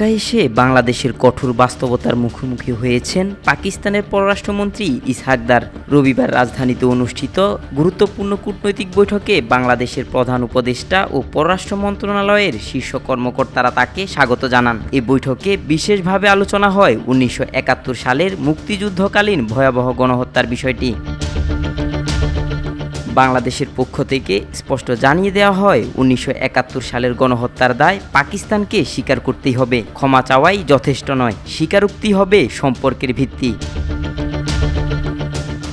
ঢাকায় এসে বাংলাদেশের কঠোর বাস্তবতার মুখোমুখি হয়েছেন পাকিস্তানের পররাষ্ট্রমন্ত্রী ইসহাক দার। রবিবার রাজধানীতে অনুষ্ঠিত গুরুত্বপূর্ণ কূটনৈতিক বৈঠকে বাংলাদেশের প্রধান উপদেষ্টা ও পররাষ্ট্র মন্ত্রণালয়ের শীর্ষ কর্মকর্তারা তাকে স্বাগত জানান। এই বৈঠকে বিশেষভাবে আলোচনা হয় ১৯৭১ সালের মুক্তিযুদ্ধকালীন ভয়াবহ গণহত্যার বিষয়টি। বাংলাদেশের পক্ষ থেকে স্পষ্ট জানিয়ে দেওয়া হয় ১৯৭১ সালের গণহত্যার দায় পাকিস্তানকে স্বীকার করতেই হবে, ক্ষমা চাওয়াই যথেষ্ট নয়, স্বীকারোক্তি হবে সম্পর্কের ভিত্তি।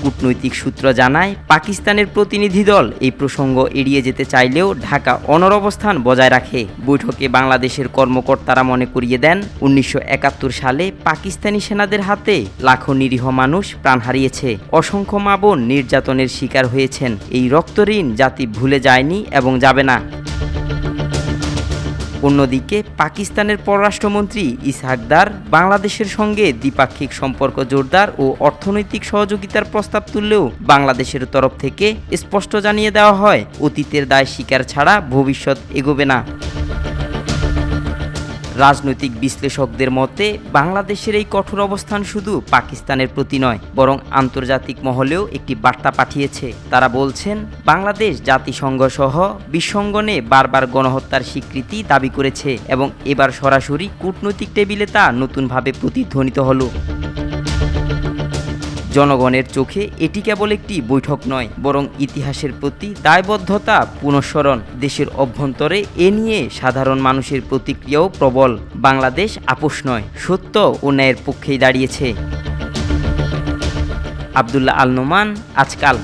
কূটনৈতিক সূত্র জানায় পাকিস্তানের প্রতিনিধি দল এই প্রসঙ্গ এড়িয়ে যেতে চাইলেও ঢাকা অনড় অবস্থান বজায় রাখে। বৈঠকে বাংলাদেশের কর্মকর্তারা মনে করিয়ে দেন ১৯৭১ সালে পাকিস্তানি সেনাদের হাতে লাখো নিরীহ মানুষ প্রাণ হারিয়েছে, অসংখ্য মা বোন নির্যাতনের শিকার হয়েছেন। এই রক্তঋণ জাতি ভুলে যায়নি এবং যাবে না। অন্যদিকে পাকিস্তানের পররাষ্ট্রমন্ত্রী ইসহাক দার বাংলাদেশের সঙ্গে দ্বিপাক্ষিক সম্পর্ক জোরদার ও অর্থনৈতিক সহযোগিতার প্রস্তাব তুললেও বাংলাদেশের তরফ থেকে স্পষ্ট জানিয়ে দেওয়া হয় অতীতের দায় স্বীকার ছাড়া ভবিষ্যৎ এগোবে না। রাজনৈতিক বিশ্লেষকদের মতে বাংলাদেশের এই কঠোর অবস্থান শুধু পাকিস্তানের প্রতি নয়, বরং আন্তর্জাতিক মহলেও একটি বার্তা পাঠিয়েছে। তারা বলছেন বাংলাদেশ জাতিসংঘ সহ বিশ্বঙ্গনে বারবার গণহত্যার স্বীকৃতি দাবি করেছে এবং এবার সরাসরি কূটনৈতিক টেবিলে তা নতুনভাবে প্রতিধ্বনিত হলো। জনগণের চোখে এটি কেবল একটি বৈঠক নয়, বরং ইতিহাসের প্রতি দায়বদ্ধতা পুনঃস্মরণ। দেশের অভ্যন্তরে এ নিয়ে সাধারণ মানুষের প্রতিক্রিয়াও প্রবল। বাংলাদেশ আপোষ নয়, সত্য ও ন্যায়ের পক্ষেই দাঁড়িয়েছে। আব্দুল্লাহ আল নোমান, আজকাল।